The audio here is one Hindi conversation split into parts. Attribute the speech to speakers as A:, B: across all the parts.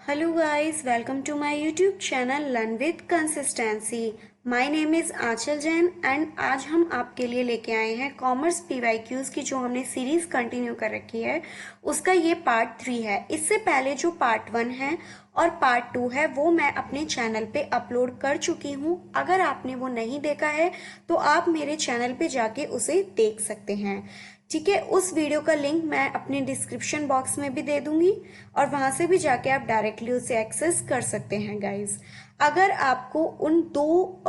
A: Hello guys, welcome to my YouTube channel Learn with Consistency. My name is Aanchal Jain and आज हम आपके लिए लेके आए हैं कॉमर्स पीवाईक्यूज की जो हमने सीरीज कंटिन्यू कर रखी है उसका ये पार्ट 3 है। इससे पहले जो पार्ट 1 है और पार्ट 2 है वो मैं अपने चैनल पे अपलोड कर चुकी हूँ। अगर आपने वो नहीं देखा है तो आप मेरे चैनल पे जाके उसे देख सकते हैं। ठीक है, उस वीडियो का लिंक मैं अपने डिस्क्रिप्शन बॉक्स में भी दे दूंगी और वहां से भी जाके आप डायरेक्टली उसे एक्सेस कर सकते हैं गाइज। अगर आपको उन दो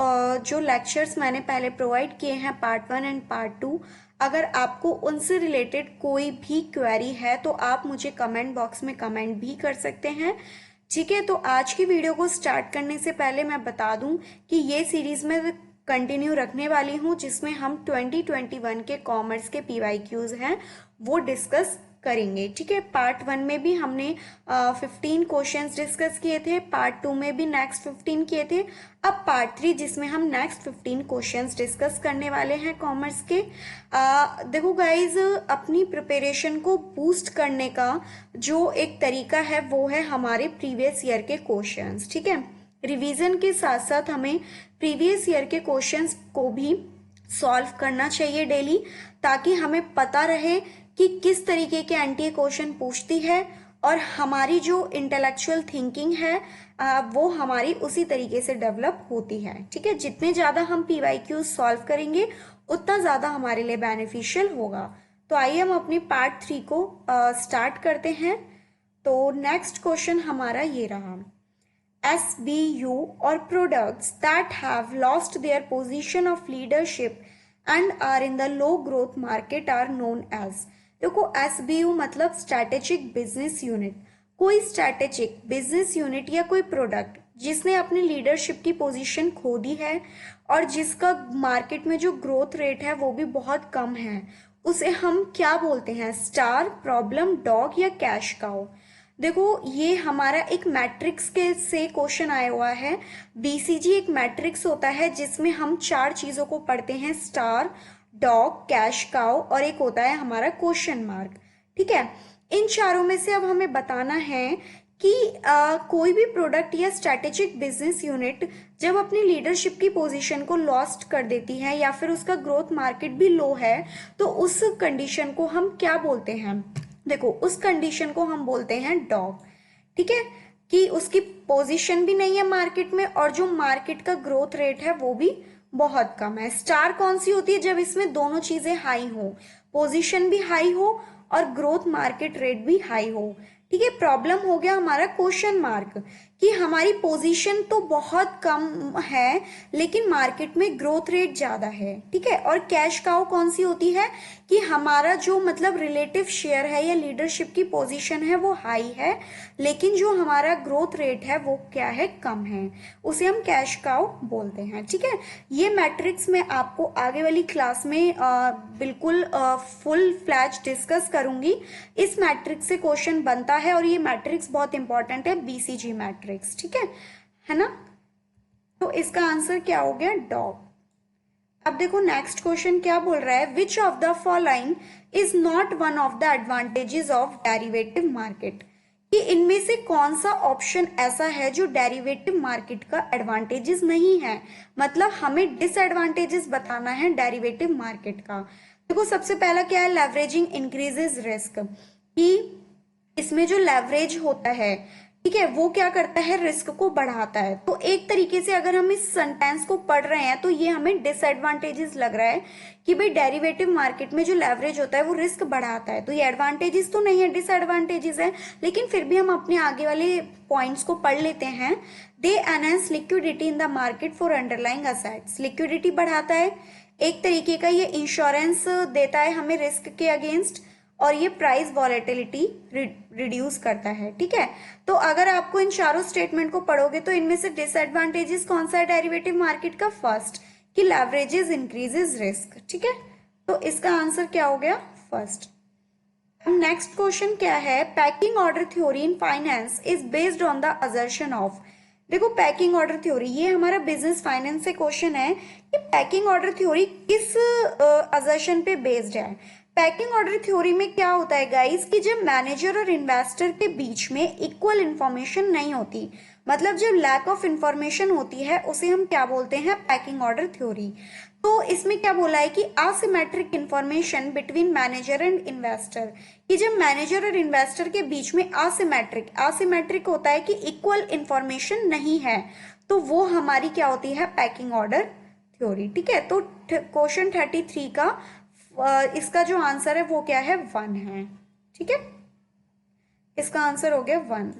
A: जो लेक्चर्स मैंने पहले प्रोवाइड किए हैं पार्ट 1 एंड पार्ट 2, अगर आपको उनसे रिलेटेड कोई भी क्वेरी है तो आप मुझे कमेंट बॉक्स में कमेंट भी कर सकते हैं। ठीक है, तो आज की वीडियो को स्टार्ट करने से पहले मैं बता दूं कि ये सीरीज में कंटिन्यू रखने वाली हूँ जिसमें हम 2021 के कॉमर्स के पीवाईक्यूज हैं वो डिस्कस करेंगे। ठीक है, पार्ट 1 में भी हमने 15 क्वेश्चंस डिस्कस किए थे, पार्ट 2 में भी नेक्स्ट 15 किए थे। अब पार्ट 3 जिसमें हम नेक्स्ट 15 क्वेश्चंस डिस्कस करने वाले हैं कॉमर्स के। देखो गाइज, अपनी प्रिपरेशन को बूस्ट करने का जो एक तरीका है वो है हमारे प्रीवियस ईयर के क्वेश्चंस। ठीक है, रिवीजन के साथ साथ हमें प्रीवियस ईयर के क्वेश्चंस को भी सॉल्व करना चाहिए डेली, ताकि हमें पता रहे कि किस तरीके के एनटीए क्वेश्चन पूछती है और हमारी जो इंटेलेक्चुअल थिंकिंग है वो हमारी उसी तरीके से डेवलप होती है। ठीक है, जितने ज्यादा हम पीवाईक्यू सॉल्व करेंगे उतना ज्यादा हमारे लिए बेनिफिशियल होगा। तो आइए हम अपनी पार्ट 3 को स्टार्ट करते हैं। तो नेक्स्ट क्वेश्चन हमारा ये रहा, SBU or products that have lost their position of leadership and are in the low growth market are known as। देखो, SBU मतलब स्ट्रैटेजिक बिजनेस यूनिट। कोई स्ट्रैटेजिक बिजनेस यूनिट या कोई प्रोडक्ट जिसने अपनी लीडरशिप की पोजीशन खो दी है और जिसका मार्केट में जो ग्रोथ रेट है वो भी बहुत कम है, उसे हम क्या बोलते हैं? स्टार, प्रॉब्लम, डॉग या कैश काउ। देखो, ये हमारा एक मैट्रिक्स के से क्वेश्चन आया हुआ है। बीसीजी एक मैट्रिक्स होता है जिसमें हम 4 चीजों को पढ़ते हैं, स्टार, डॉग, कैश काउ और एक होता है हमारा क्वेश्चन मार्क। ठीक है, इन चारों में से अब हमें बताना है कि कोई भी प्रोडक्ट या स्ट्रैटेजिक बिजनेस यूनिट जब अपनी लीडरशिप की पोजीशन को लॉस्ट कर देती है या फिर उसका ग्रोथ मार्केट भी लो है तो उस कंडीशन को हम क्या बोलते हैं? देखो, उस कंडीशन को हम बोलते हैं डॉग। ठीक है, कि उसकी पोजीशन भी नहीं है मार्केट में और जो मार्केट का ग्रोथ रेट है वो भी बहुत कम है। स्टार कौन सी होती है? जब इसमें दोनों चीजें हाई हो, पोजीशन भी हाई हो और ग्रोथ मार्केट रेट भी हाई हो। ठीक है, प्रॉब्लम हो गया हमारा क्वेश्चन मार्क कि हमारी पोजीशन तो बहुत कम है लेकिन मार्केट में ग्रोथ रेट ज्यादा है। ठीक है, और कैश काउ कौन सी होती है कि हमारा जो मतलब रिलेटिव शेयर है या लीडरशिप की पोजीशन है वो हाई है लेकिन जो हमारा ग्रोथ रेट है वो क्या है? कम है, उसे हम कैश काउ बोलते हैं। ठीक है, ये मैट्रिक्स मैं आपको आगे वाली क्लास में बिल्कुल फुल फ्लैश डिस्कस करूंगी। इस मैट्रिक्स से क्वेश्चन बनता है और ये मैट्रिक्स बहुत इंपॉर्टेंट है, बीसीजी मैट्रिक्स। ठीक है ना? तो इसका आंसर क्या हो गया? डॉग। अब देखो नेक्स्ट क्वेश्चन क्या बोल रहा है, which of the following is not one of the advantages of derivative market. कि इनमें से कौन सा ऑप्शन ऐसा है जो डेरिवेटिव मार्केट का एडवांटेजेस नहीं है, मतलब हमें डिसएडवांटेजेस बताना है डेरिवेटिव मार्केट का। देखो, सबसे पहला क्या है? Leveraging increases risk. कि इसमें जो लेवरेज होता है, ठीक है, वो क्या करता है? रिस्क को बढ़ाता है। तो एक तरीके से अगर हम इस सेंटेंस को पढ़ रहे हैं तो ये हमें डिसएडवांटेजेस लग रहा है कि भाई डेरिवेटिव मार्केट में जो लेवरेज होता है वो रिस्क बढ़ाता है। तो ये एडवांटेजेस तो नहीं है, डिसएडवांटेजेस है, लेकिन फिर भी हम अपने आगे वाले पॉइंट्स को पढ़ लेते हैं। They enhance liquidity in the market for underlying assets. Liquidity बढ़ाता है, एक तरीके का ये इंश्योरेंस देता है हमें रिस्क के अगेंस्ट, और ये प्राइस वॉलेटिलिटी रिड्यूस करता है। ठीक है, तो अगर आपको इन चारों स्टेटमेंट को पढ़ोगे तो इनमें से डिसएडवांटेजेस कौन सा है डेरिवेटिव मार्केट का? फर्स्ट, कि लेवरेजेस इंक्रीजेस रिस्क। ठीक है, तो इसका आंसर क्या हो गया? फर्स्ट। नेक्स्ट क्वेश्चन क्या है, packing order theory in finance is based on the assertion of. देखो, पैकिंग ऑर्डर थ्योरी ये हमारा बिजनेस फाइनेंस से क्वेश्चन है कि पैकिंग ऑर्डर थ्योरी किस असर्शन पे बेस्ड है। पैकिंग ऑर्डर थ्योरी में क्या होता है गाइस कि जब मैनेजर और इन्वेस्टर के बीच में इक्वल इंफॉर्मेशन नहीं होती, मतलब जब लैक ऑफ इंफॉर्मेशन होती है, उसे हम क्या बोलते हैं, पैकिंग ऑर्डर थ्योरी। तो इसमें क्या बोला है कि asymmetric information between manager and investor, कि जब मैनेजर और इन्वेस्टर के बीच में असिमेट्रिक होता है कि इक्वल इंफॉर्मेशन नहीं है, तो वो हमारी क्या होती है, पैकिंग ऑर्डर थ्योरी। ठीक है, तो क्वेश्चन 33 का इसका जो आंसर है वो क्या है, 1 है। ठीक है, इसका आंसर हो गया 1।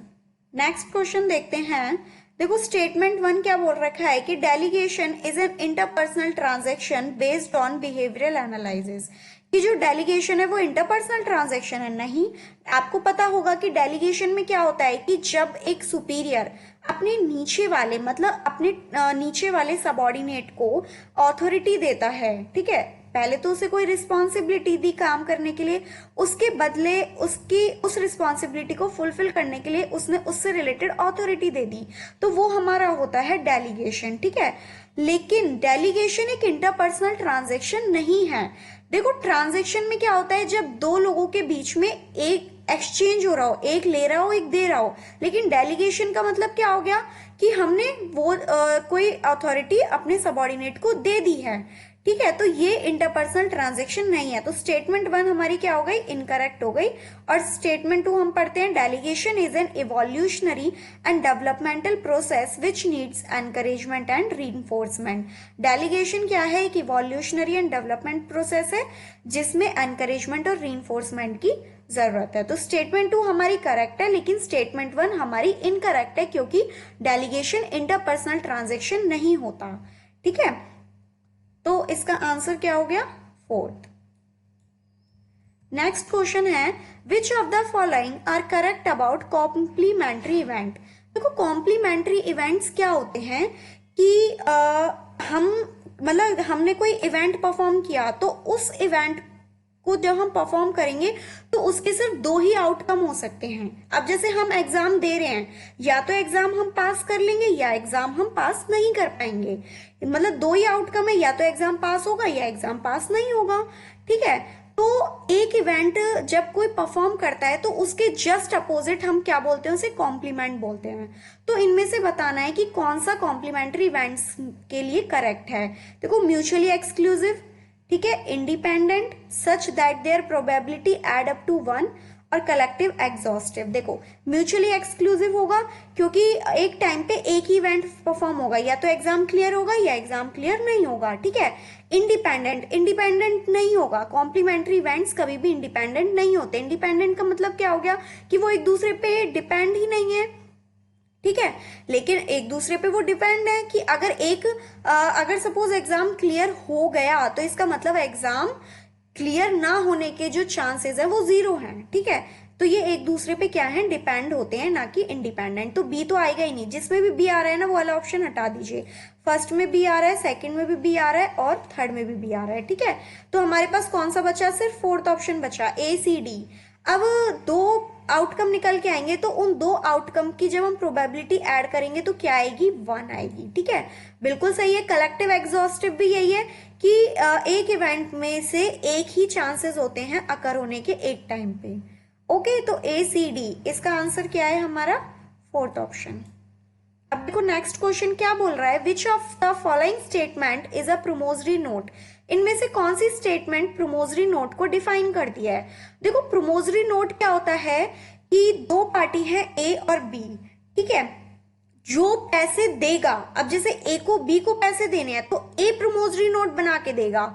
A: नेक्स्ट क्वेश्चन देखते हैं। देखो स्टेटमेंट 1 क्या बोल रखा है कि delegation is an interpersonal transaction based on behavioural analysis, कि जो डेलीगेशन है वो इंटरपर्सनल ट्रांजैक्शन है। नहीं, आपको पता होगा कि डेलीगेशन में क्या होता है कि जब एक सुपीरियर अपने नीचे वाले, मतलब अपने नीचे वाले सबऑर्डिनेट को ऑथोरिटी देता है, ठीक है, पहले तो उसे कोई रिस्पॉन्सिबिलिटी दी काम करने के लिए, उसके बदले उसकी उस रिस्पॉन्सिबिलिटी को फुलफिल करने के लिए उसने उससे रिलेटेड अथॉरिटी दे दी, तो वो हमारा होता है डेलीगेशन। ठीक है, लेकिन डेलीगेशन एक इंटरपर्सनल ट्रांजैक्शन नहीं है। देखो ट्रांजैक्शन में क्या होता है, जब दो लोगों के बीच में एक एक्सचेंज हो रहा हो, एक ले रहा हो एक दे रहा हो, लेकिन डेलीगेशन का मतलब क्या हो गया कि हमने वो कोई अथॉरिटी अपने सबऑर्डिनेट को दे दी है। ठीक है, तो ये इंटरपर्सनल ट्रांजैक्शन नहीं है। तो स्टेटमेंट 1 हमारी क्या हो गई, इनकरेक्ट हो गई। और स्टेटमेंट 2 हम पढ़ते हैं, delegation is an evolutionary and developmental process which needs encouragement and reinforcement. Delegation क्या है, एक इवोल्यूशनरी एंड डेवलपमेंट प्रोसेस है जिसमें एनकरेजमेंट और रीइंफोर्समेंट की जरूरत है। तो स्टेटमेंट 2 हमारी करेक्ट है, लेकिन स्टेटमेंट 1 हमारी इनकरेक्ट है, क्योंकि डेलीगेशन इंटरपर्सनल ट्रांजैक्शन नहीं होता। ठीक है, तो इसका आंसर क्या हो गया, 4th। नेक्स्ट क्वेश्चन है, which of the following are correct about complementary event. देखो कॉम्प्लीमेंट्री इवेंट्स क्या होते हैं कि हम मतलब हमने कोई इवेंट परफॉर्म किया, तो उस इवेंट को जब हम परफॉर्म करेंगे तो उसके सिर्फ 2 ही आउटकम हो सकते हैं। अब जैसे हम एग्जाम दे रहे हैं, या तो एग्जाम हम पास कर लेंगे या एग्जाम हम पास नहीं कर पाएंगे, मतलब 2 ही आउटकम है, या तो एग्जाम पास होगा या एग्जाम पास नहीं होगा। ठीक है, तो एक इवेंट जब कोई परफॉर्म करता है तो उसके जस्ट अपोजिट हम क्या बोलते हैं, उसे कॉम्प्लीमेंट बोलते हैं। तो इनमें से बताना है कि कौन सा कॉम्प्लीमेंट्री इवेंट्स के लिए करेक्ट है। देखो म्यूचुअली एक्सक्लूसिव, ठीक है, independent, such that their probability add up to 1, और कलेक्टिव एग्जॉस्टिव। देखो म्यूचुअली एक्सक्लूसिव होगा क्योंकि एक टाइम पे एक ही इवेंट परफॉर्म होगा, या तो एग्जाम क्लियर होगा या एग्जाम क्लियर नहीं होगा। ठीक है, इंडिपेंडेंट नहीं होगा, कॉम्प्लीमेंट्री इवेंट्स कभी भी इंडिपेंडेंट नहीं होते। इंडिपेंडेंट का मतलब क्या हो गया कि वो एक दूसरे पे डिपेंड ही नहीं है। ठीक है, लेकिन एक दूसरे पे वो डिपेंड है कि अगर सपोज एग्जाम क्लियर हो गया तो इसका मतलब एग्जाम क्लियर ना होने के जो चांसेस है वो 0 हैं। ठीक है, तो ये एक दूसरे पे क्या है, डिपेंड होते हैं, ना कि इंडिपेंडेंट। तो बी तो आएगा ही नहीं, जिसमें भी बी आ रहा है ना वो वाला ऑप्शन हटा दीजिए। फर्स्ट में बी आ रहा है, सेकंड में भी बी आ रहा है, और थर्ड में भी बी आ रहा है। ठीक है, तो हमारे पास कौन सा बचा, सिर्फ 4th ऑप्शन बचा, ए सी डी। अब 2 आउटकम निकल के आएंगे, तो उन 2 आउटकम की जब हम प्रोबेबिलिटी ऐड करेंगे तो क्या आएगी, 1 आएगी। ठीक है, बिल्कुल सही है। कलेक्टिव एग्जॉस्टिव भी यही है कि एक इवेंट में से एक ही चांसेस होते हैं अकर होने के एक टाइम पे। ओके, तो ए सी डी इसका आंसर क्या है हमारा, 4th ऑप्शन। अब देखो नेक्स्ट क्वेश्चन क्या बोल रहा है, which of the following statement is a promissory note. इनमें से कौन सी स्टेटमेंट प्रोमोजरी नोट को डिफाइन करती है। देखो प्रोमोजरी नोट क्या होता है कि 2 पार्टी है ए और बी। ठीक है, जो पैसे देगा, अब जैसे ए को बी को पैसे देने हैं तो ए प्रोमोजरी नोट बना के देगा।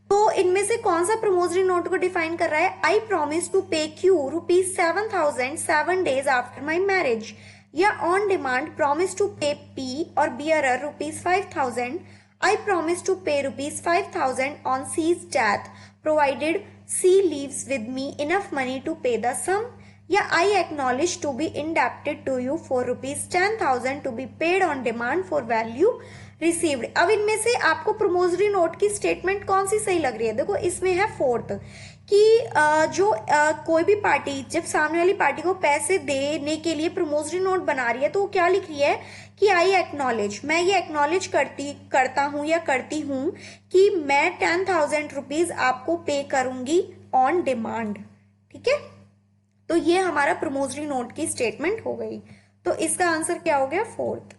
A: तो इनमें से कौन सा प्रोमोजरी नोट को डिफाइन कर रहा है, आई प्रॉमिस टू पे Q ₹7,000 7 days after my marriage, या ऑन डिमांड प्रॉमिस टू पे पी और bearer ₹5,000, I promise to pay ₹5,000 on C's death provided C leaves with me enough money to pay the sum, या I acknowledge to be indebted to you for ₹10,000 to be paid on demand for value received। अब इनमें से आपको प्रोमोजरी नोट की स्टेटमेंट कौन सी सही लग रही है। देखो इसमें है 4th कि जो कोई भी पार्टी जब सामने वाली पार्टी को पैसे देने के लिए प्रोमोजरी नोट बना रही है तो वो क्या लिख रही है कि आई एक्नॉलेज, मैं ये एक्नॉलेज करता हूँ या करती हूँ कि मैं ₹10,000 आपको पे करूंगी ऑन डिमांड। ठीक है, तो ये हमारा प्रमोजरी नोट की स्टेटमेंट हो गई। तो इसका आंसर क्या हो गया? फोर्थ।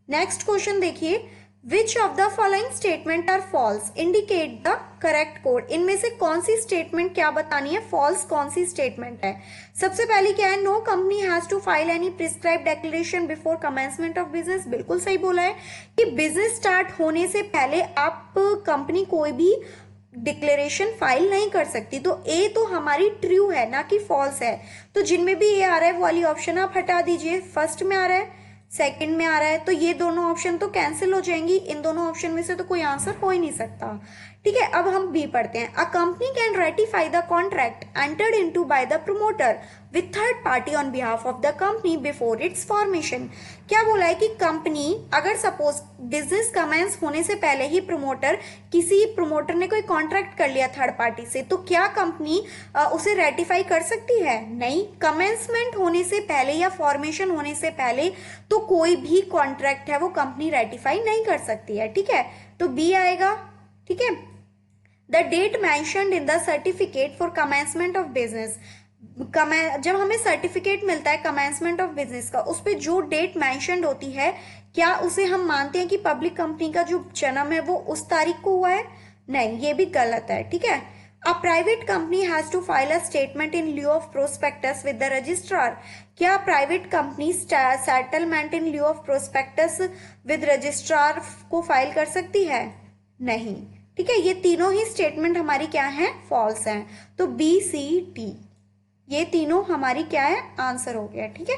A: नेक्स्ट क्वेश्चन देखिए, which of the following statement are false, indicate the correct code. इनमें से कौन सी स्टेटमेंट क्या बतानी है, फॉल्स कौन सी स्टेटमेंट है? सबसे पहली क्या है, no company has to file any prescribe declaration before commencement of business. बिल्कुल सही बोला है कि बिजनेस स्टार्ट होने से पहले आप कंपनी कोई भी डिक्लेरेशन फाइल नहीं कर सकती। तो ए तो हमारी ट्रू है ना कि फॉल्स है। तो जिनमें भी ए आ रहा है वो वाली ऑप्शन आप हटा दीजिए। फर्स्ट में आ रहा है, सेकंड में आ रहा है, तो ये दोनों ऑप्शन तो कैंसिल हो जाएंगी। इन दोनों ऑप्शन में से तो कोई आंसर हो ही नहीं सकता। ठीक है, अब हम बी पढ़ते हैं। A company can ratify the contract entered into by the promoter with third party on behalf of the company before it's formation. क्या बोला है कि कंपनी अगर सपोज बिजनेस कमेंस होने से पहले ही किसी प्रमोटर ने कोई कॉन्ट्रैक्ट कर लिया थर्ड पार्टी से, तो क्या कंपनी उसे रेटिफाई कर सकती है? नहीं। कमेंसमेंट होने से पहले या फॉर्मेशन होने से पहले तो कोई भी कॉन्ट्रैक्ट है वो कंपनी रेटिफाई नहीं कर सकती है। ठीक है, तो बी आएगा। ठीक है, the date mentioned in the certificate for commencement of business. जब हमें सर्टिफिकेट मिलता है कमेंसमेंट ऑफ बिजनेस का, उस पर जो डेट मैंशनड होती है, क्या उसे हम मानते हैं कि पब्लिक कंपनी का जो जन्म है वो उस तारीख को हुआ है? नहीं, ये भी गलत है। ठीक है, a private company has to file a statement in lieu of prospectus with the registrar. क्या private company settlement in lieu of prospectus with registrar को फाइल कर सकती है? नहीं। ठीक है, ये तीनों ही स्टेटमेंट हमारी क्या है? फॉल्स हैं। तो बी सी डी ये तीनों हमारी क्या है? आंसर हो गया। ठीक है,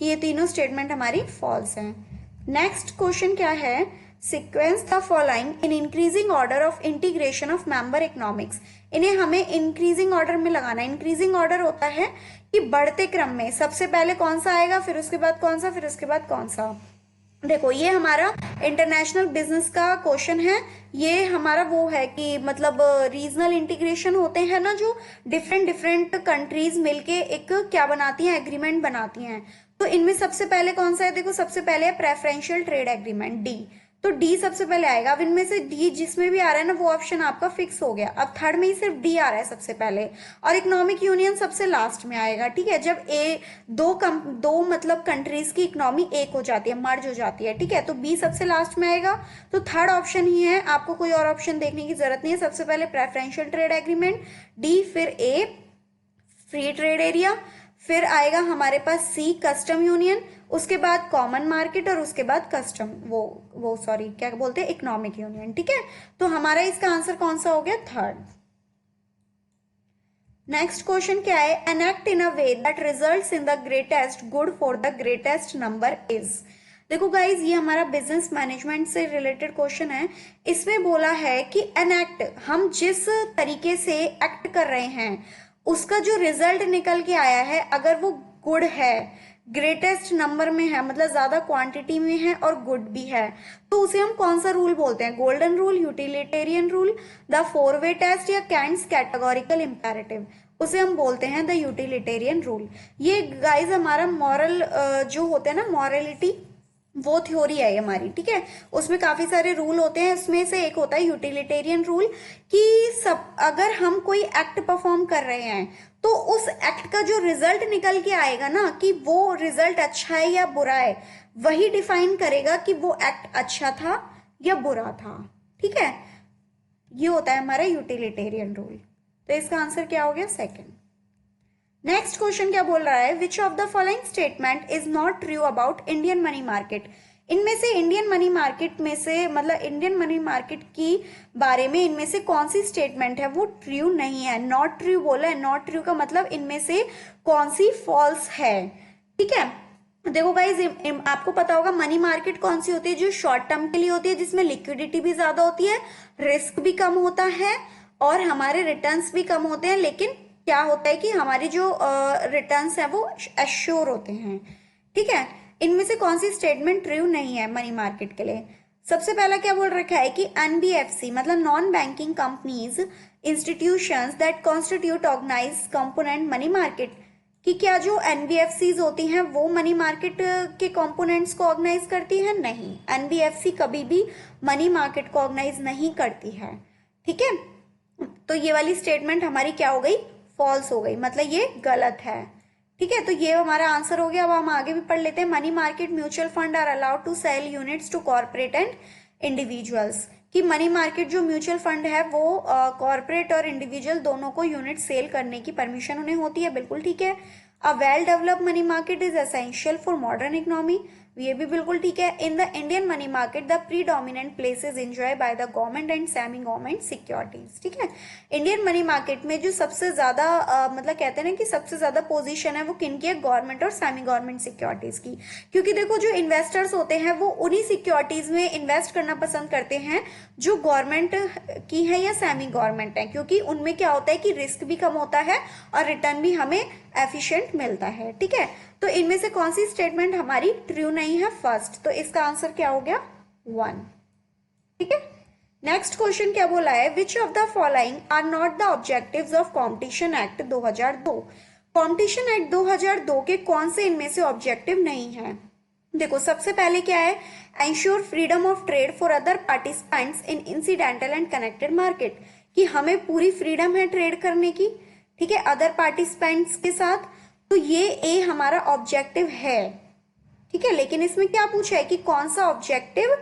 A: ये तीनों स्टेटमेंट हमारी फॉल्स हैं। नेक्स्ट क्वेश्चन क्या है, sequence the following in increasing order of integration of member economics. इन्हें हमें इंक्रीजिंग ऑर्डर में लगाना है। इंक्रीजिंग ऑर्डर होता है कि बढ़ते क्रम में सबसे पहले कौन सा आएगा, फिर उसके बाद कौन सा, फिर उसके बाद कौन सा। देखो, ये हमारा इंटरनेशनल बिजनेस का क्वेश्चन है। ये हमारा वो है कि मतलब रीजनल इंटीग्रेशन होते हैं ना, जो डिफरेंट कंट्रीज मिलके एक क्या बनाती हैं, एग्रीमेंट बनाती हैं। तो इनमें सबसे पहले कौन सा है? देखो, सबसे पहले है प्रेफरेंशियल ट्रेड एग्रीमेंट, डी। तो डी सबसे पहले आएगा। अब इनमें से डी जिसमें भी आ रहा है ना, वो ऑप्शन आपका फिक्स हो गया। अब थर्ड में ही सिर्फ डी आ रहा है सबसे पहले, और इकोनॉमिक यूनियन सबसे लास्ट में आएगा। ठीक है, जब दो मतलब कंट्रीज की इकोनॉमी एक हो जाती है, मर्ज हो जाती है। ठीक है, तो बी सबसे लास्ट में आएगा। तो थर्ड ऑप्शन ही है, आपको कोई और ऑप्शन देखने की जरूरत नहीं है। सबसे पहले प्रेफरेंशियल ट्रेड एग्रीमेंट, डी, फिर ए फ्री ट्रेड एरिया, फिर आएगा हमारे पास सी कस्टम यूनियन, उसके बाद कॉमन मार्केट, और उसके बाद कस्टम वो सॉरी क्या बोलते हैं, इकोनॉमिक यूनियन। ठीक है, तो हमारा इसका आंसर कौन सा हो गया? थर्ड। नेक्स्ट क्वेश्चन क्या है, enact in a way that results in the greatest good for the greatest number is. देखो गाइज, ये हमारा बिजनेस मैनेजमेंट से रिलेटेड क्वेश्चन है। इसमें बोला है कि एनेक्ट, हम जिस तरीके से एक्ट कर रहे हैं उसका जो रिजल्ट निकल के आया है, अगर वो गुड है, ग्रेटेस्ट नंबर में है, मतलब ज्यादा क्वांटिटी में है और गुड भी है, तो उसे हम कौन सा रूल बोलते हैं? Golden rule, utilitarian rule, the four way test, या कैंट्स कैटेगोरिकल इंपेरेटिव। उसे हम बोलते हैं द यूटिलिटेरियन रूल। ये गाइज हमारा मॉरल जो होते हैं ना, मॉरलिटी, वो थ्योरी है हमारी। ठीक है, उसमें काफी सारे रूल होते हैं, उसमें से एक होता है यूटिलिटेरियन रूल, कि सब अगर हम कोई एक्ट परफॉर्म कर रहे हैं तो उस एक्ट का जो रिजल्ट निकल के आएगा ना, कि वो रिजल्ट अच्छा है या बुरा है, वही डिफाइन करेगा कि वो एक्ट अच्छा था या बुरा था। ठीक है, ये होता है हमारा यूटिलिटेरियन रूल। तो इसका आंसर क्या हो गया? सेकंड। नेक्स्ट क्वेश्चन क्या बोल रहा है, which of the following statement is not true about Indian money market. इनमें से इंडियन मनी मार्केट में से, मतलब इंडियन मनी मार्केट की बारे में इनमें से कौन सी स्टेटमेंट है वो ट्रू नहीं है? नॉट ट्रू बोला है। नॉट ट्रू का मतलब इनमें से कौन सी फॉल्स है। ठीक है, देखो गाइज, आपको पता होगा मनी मार्केट कौन सी होती है? जो शॉर्ट टर्म के लिए होती है, जिसमें लिक्विडिटी भी ज्यादा होती है, रिस्क भी कम होता है, और हमारे रिटर्न्स भी कम होते हैं। लेकिन क्या होता है कि हमारी जो रिटर्न्स है वो एश्योर होते हैं। ठीक है, इनमें से कौन सी स्टेटमेंट ट्रू नहीं है मनी मार्केट के लिए? सबसे पहला क्या बोल रखा है कि एनबीएफसी मतलब non banking companies institutions that constitute organise component money market, कि क्या जो एनबीएफसीज होती हैं वो मनी मार्केट के कंपोनेंट्स को ऑर्गेनाइज करती है? नहीं, एनबीएफसी कभी भी मनी मार्केट को ऑर्गेनाइज नहीं करती है। ठीक है, तो ये वाली स्टेटमेंट हमारी क्या हो गई, फॉल्स हो गई, मतलब ये गलत है। ठीक है, तो ये हमारा आंसर हो गया। अब हम आगे भी पढ़ लेते हैं। Money market mutual fund are allowed to sell units to corporate and individuals. कि मनी मार्केट जो म्यूचुअल फंड है वो कॉर्पोरेट और इंडिविजुअल दोनों को यूनिट सेल करने की परमिशन उन्हें होती है, बिल्कुल ठीक है। A well developed money market is essential for modern economy, ये भी बिल्कुल ठीक है। In the Indian money market the predominant place is enjoy by the government and semi government securities. ठीक है, इंडियन मनी मार्केट में जो सबसे ज्यादा मतलब कहते हैं ना कि सबसे ज्यादा पोजीशन है वो किन की है, गवर्नमेंट और सेमी गवर्नमेंट सिक्योरिटीज की। क्योंकि देखो जो इन्वेस्टर्स होते हैं वो उन्हीं सिक्योरिटीज में इन्वेस्ट करना पसंद करते हैं जो गवर्नमेंट की है या सेमी गवर्नमेंट है, क्योंकि उनमें क्या होता है कि रिस्क भी कम होता है और रिटर्न भी हमें एफिशिएंट मिलता है। ठीक है, तो इनमें से कौन सी स्टेटमेंट हमारी ट्रू नहीं है, फर्स्ट, तो इसका आंसर क्या हो गया, 1। ठीक है, नेक्स्ट क्वेश्चन क्या बोला है, which of the following are not the objectives of competition act 2002। Competition act 2002 के कौन से इनमें से ऑब्जेक्टिव नहीं है। देखो सबसे पहले क्या है, ensure freedom of trade for other participants in incidental and connected market, कि हमें पूरी फ्रीडम है ट्रेड करने की, ठीक है, अदर पार्टिसिपेंट्स के साथ, तो ये ए हमारा ऑब्जेक्टिव है। ठीक है, लेकिन इसमें क्या पूछा है कि कौन सा ऑब्जेक्टिव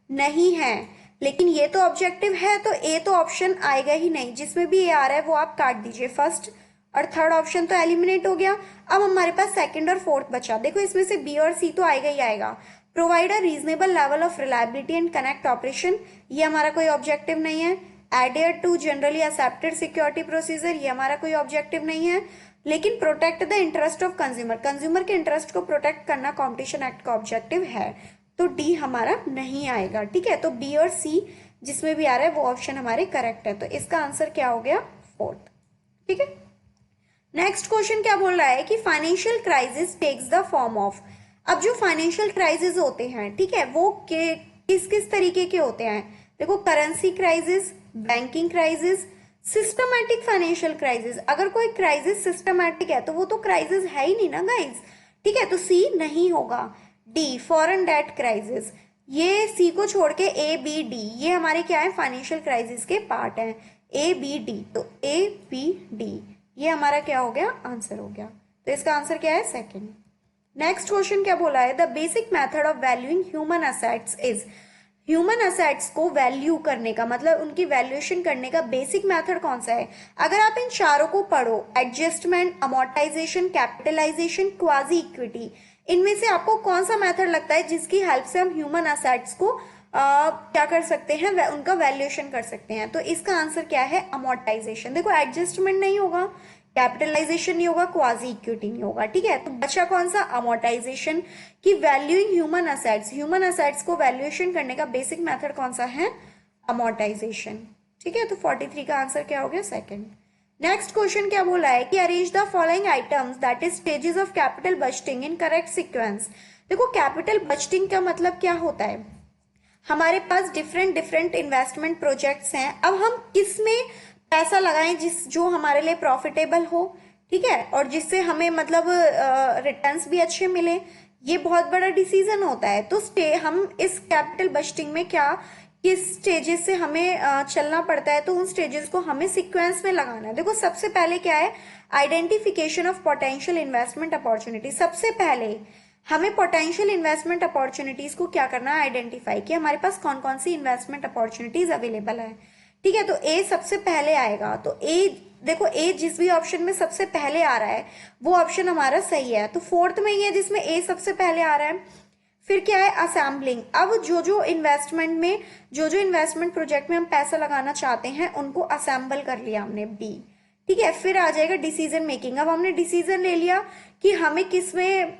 A: नहीं है, लेकिन ये तो ऑब्जेक्टिव है, तो ए तो ऑप्शन आएगा ही नहीं, जिसमें भी ए आ रहा है वो आप काट दीजिए, फर्स्ट और थर्ड ऑप्शन तो एलिमिनेट हो गया। अब हमारे पास सेकंड और फोर्थ बचा, देखो इसमें से बी और सी तो आएगा ही आएगा। Provide a reasonable level of reliability and connect operation, ये हमारा कोई ऑब्जेक्टिव नहीं है। Adhere to generally accepted security procedure, ये हमारा कोई ऑब्जेक्टिव नहीं है। लेकिन protect the interest of consumer, consumer के इंटरेस्ट को प्रोटेक्ट करना कॉम्पिटिशन एक्ट का ऑब्जेक्टिव है, तो डी हमारा नहीं आएगा। ठीक है, तो बी और सी जिसमें भी आ रहा है वो ऑप्शन हमारे करेक्ट है, तो इसका आंसर क्या हो गया, फोर्थ। ठीक है, नेक्स्ट क्वेश्चन क्या बोल रहा है कि financial crisis takes the form of. अब जो फाइनेंशियल क्राइसिस होते हैं, ठीक है, वो किस किस तरीके के होते हैं, देखो currency crisis, banking crisis, systematic financial crisis. अगर कोई क्राइसिस सिस्टमैटिक है तो वो तो क्राइसिस है ही नहीं ना गाइस। ठीक है, तो सी नहीं होगा। डी फॉरेन डेट क्राइसिस, ये सी को छोड़ के ए बी डी ये हमारे क्या है, फाइनेंशियल क्राइसिस के पार्ट हैं, ए बी डी, तो ए बी डी ये हमारा क्या हो गया, आंसर हो गया, तो इसका आंसर क्या है, सेकंड। नेक्स्ट क्वेश्चन क्या बोला है, the basic method of valuing human assets is. Human assets को वैल्यू करने का मतलब उनकी वैल्यूएशन करने का बेसिक मेथड कौन सा है। अगर आप इन चारों को पढ़ो, adjustment, amortisation, capitalisation, quasi equity, इनमें से आपको कौन सा मेथड लगता है जिसकी हेल्प से हम ह्यूमन असेट्स को क्या कर सकते हैं, उनका वैल्यूएशन कर सकते हैं, तो इसका आंसर क्या है, अमोर्टाइजेशन। देखो एडजस्टमेंट नहीं होगा, कैपिटलाइजेशन नहीं होगा, क्वाजी इक्विटी नहीं होगा। ठीक है, तो बचा कौन सा, अमोर्टाइजेशन, की valuing human assets, human assets को वैल्यूएशन करने का बेसिक मेथड कौन सा है, अमोर्टाइजेशन। ठीक है, तो 43 का आंसर क्या हो गया, सेकंड। नेक्स्ट क्वेश्चन क्या बोला है कि arrange the following items that is stages of capital budgeting in correct sequence. देखो कैपिटल बजटिंग का मतलब क्या होता है, हमारे पास डिफरेंट इन्वेस्टमेंट प्रोजेक्ट्स हैं, अब हम किस में पैसा लगाएं जो हमारे लिए प्रॉफिटेबल हो, ठीक है, और जिससे हमें मतलब रिटर्न्स भी अच्छे मिले, ये बहुत बड़ा डिसीजन होता है। तो हम इस कैपिटल बजटिंग में क्या किस स्टेजेस से हमें चलना पड़ता है, तो उन स्टेजेस को हमें सीक्वेंस में लगाना है। देखो सबसे पहले क्या है, identification of potential investment opportunity. सबसे पहले हमें पोटेंशियल इन्वेस्टमेंट अपॉर्चुनिटीज को क्या करना है, आइडेंटिफाई, कि हमारे पास कौन कौन सी इन्वेस्टमेंट अपॉर्चुनिटीज अवेलेबल है। ठीक है, तो ए सबसे पहले आएगा, तो ए देखो ए जिस भी ऑप्शन में सबसे पहले आ रहा है वो ऑप्शन हमारा सही है, तो फोर्थ में ही है जिसमें ए सबसे पहले आ रहा है। फिर क्या है, असेंबलिंग। अब जो इन्वेस्टमेंट प्रोजेक्ट में हम पैसा लगाना चाहते हैं उनको असेंबल कर लिया हमने, बी। ठीक है, फिर आ जाएगा डिसीजन मेकिंग। अब हमने डिसीजन ले लिया कि हमें किस में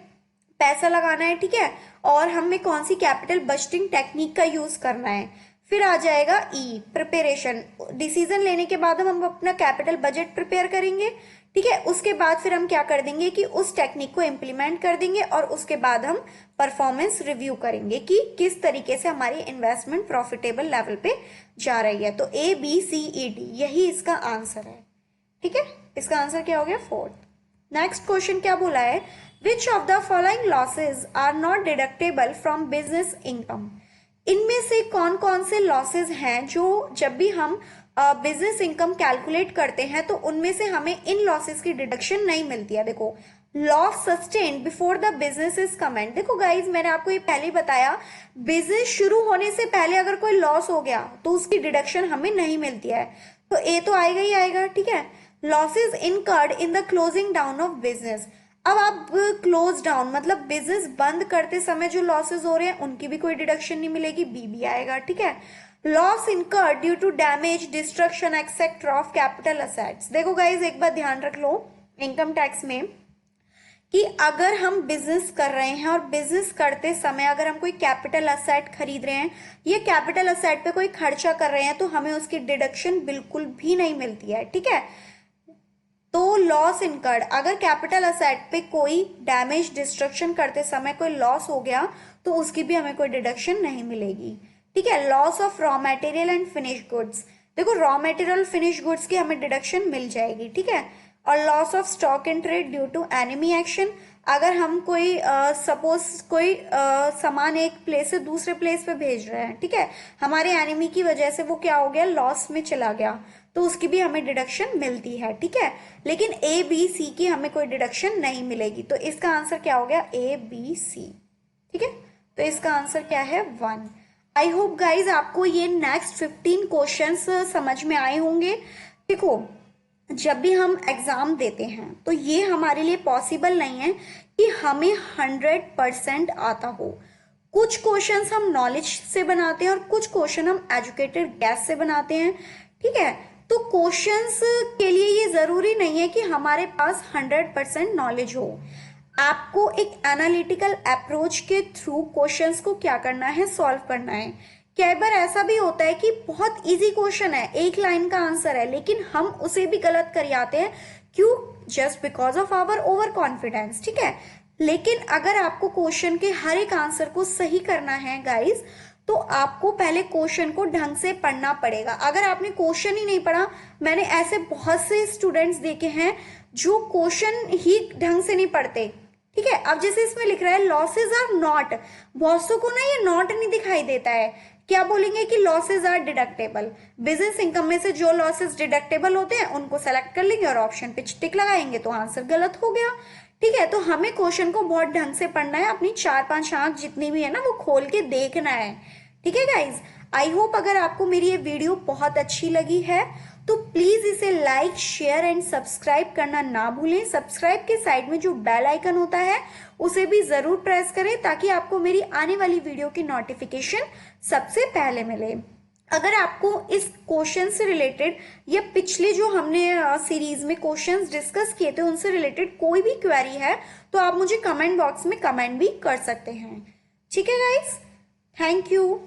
A: पैसा लगाना है, ठीक है, और हमें कौन सी कैपिटल बजटिंग टेक्निक का यूज करना है। फिर आ जाएगा ई, प्रिपरेशन। डिसीजन लेने के बाद हम अपना कैपिटल बजट प्रिपेयर करेंगे, ठीक है, उसके बाद फिर हम क्या कर देंगे कि उस टेक्निक को इम्प्लीमेंट कर देंगे, और उसके बाद हम परफॉर्मेंस रिव्यू करेंगे कि किस तरीके से हमारी इन्वेस्टमेंट प्रॉफिटेबल लेवल पे जा रही है। तो A B C E D यही इसका आंसर है। ठीक है, इसका आंसर क्या हो गया, फोर्थ। नेक्स्ट क्वेश्चन क्या बोला है, which of the following losses are not deductible from business income. इनमें से कौन कौन से लॉसेज हैं जो जब भी हम बिजनेस इनकम कैलकुलेट करते हैं तो उनमें से हमें इन लॉसेस की डिडक्शन नहीं मिलती है। देखो, loss sustain before the business is comment. देखो गाइज, मैंने आपको ये पहले ही बताया, बिजनेस शुरू होने से पहले अगर कोई लॉस हो गया तो उसकी डिडक्शन हमें नहीं मिलती है, तो ए तो आएगा ही आएगा। ठीक है, losses incurred in the closing down of business. अब आप क्लोज डाउन मतलब बिजनेस बंद करते समय जो लॉसेस हो रहे हैं उनकी भी कोई डिडक्शन नहीं मिलेगी, बी भी आएगा। ठीक है, loss incurred due to damage, destruction etcetera of capital assets. देखो गाइज, एक बात ध्यान रख लो इनकम टैक्स में कि अगर हम बिजनेस कर रहे हैं और बिजनेस करते समय अगर हम कोई कैपिटल असेट खरीद रहे हैं या कैपिटल असेट पे कोई खर्चा कर रहे हैं तो हमें उसकी डिडक्शन बिल्कुल भी नहीं मिलती है। ठीक है, तो लॉस इनकर्ड, अगर कैपिटल असेट पे कोई डैमेज, डिस्ट्रक्शन करते समय कोई लॉस हो गया तो उसकी भी हमें कोई डिडक्शन नहीं मिलेगी। ठीक है, loss of raw material and finish goods. देखो, रॉ मटेरियल, फिनिश गुड्स की हमें डिडक्शन मिल जाएगी। ठीक है, और loss of stock in trade due to enemy action. अगर हम कोई सपोज कोई सामान एक प्लेस से दूसरे प्लेस पे भेज रहे हैं, ठीक है, हमारे एनिमी की वजह से वो क्या हो गया, लॉस में चला गया, तो उसकी भी हमें डिडक्शन मिलती है। ठीक है, लेकिन ए बी सी की हमें कोई डिडक्शन नहीं मिलेगी, तो इसका आंसर क्या हो गया, ए बी सी। ठीक है, तो इसका आंसर क्या है, 1। आई होप गाइज आपको ये नेक्स्ट 15 क्वेश्चंस समझ में आए होंगे। देखो, जब भी हम एग्जाम देते हैं तो ये हमारे लिए पॉसिबल नहीं है कि हमें 100% आता हो। कुछ क्वेश्चंस हम नॉलेज से बनाते हैं और कुछ क्वेश्चन हम एजुकेटेड गैस से बनाते हैं। ठीक है, तो क्वेश्चंस के लिए ये जरूरी नहीं है कि हमारे पास 100% नॉलेज हो। आपको एक एनालिटिकल अप्रोच के थ्रू क्वेश्चंस को क्या करना है, सॉल्व करना है। कई बार ऐसा भी होता है कि बहुत इजी क्वेश्चन है, एक लाइन का आंसर है, लेकिन हम उसे भी गलत कर आते हैं। क्यों? Just because of our over confidence. ठीक है, लेकिन अगर आपको क्वेश्चन के हर एक आंसर को सही करना है गाइस, तो आपको पहले क्वेश्चन को ढंग से पढ़ना पड़ेगा। अगर आपने क्वेश्चन ही नहीं पढ़ा, मैंने ऐसे बहुत से स्टूडेंट्स देखे हैं जो क्वेश्चन ही ढंग से नहीं पढ़ते। ठीक है, अब जैसे इसमें लिख रहा है लॉसेज आर नॉट, बहुत को ना ये नॉट नहीं दिखाई देता है, क्या बोलेंगे कि losses are deductible. Business income में से जो लॉसेज डिडक्टेबल होते हैं उनको सेलेक्ट कर लेंगे और ऑप्शन पे टिक लगाएंगे तो आंसर गलत हो गया। ठीक है, तो हमें क्वेश्चन को बहुत ढंग से पढ़ना है, अपनी 4-5 आंख जितनी भी है ना वो खोल के देखना है। ठीक है गाइज, आई होप अगर आपको मेरी ये वीडियो बहुत अच्छी लगी है तो प्लीज इसे लाइक, शेयर एंड सब्सक्राइब करना ना भूलें। सब्सक्राइब के साइड में जो बेल आइकन होता है उसे भी जरूर प्रेस करें ताकि आपको मेरी आने वाली वीडियो की नोटिफिकेशन सबसे पहले मिले। अगर आपको इस क्वेश्चन से रिलेटेड या पिछले जो हमने सीरीज में क्वेश्चंस डिस्कस किए थे उनसे रिलेटेड कोई भी क्वेरी है तो आप मुझे कमेंट बॉक्स में कमेंट भी कर सकते हैं। ठीक है गाइस, थैंक यू।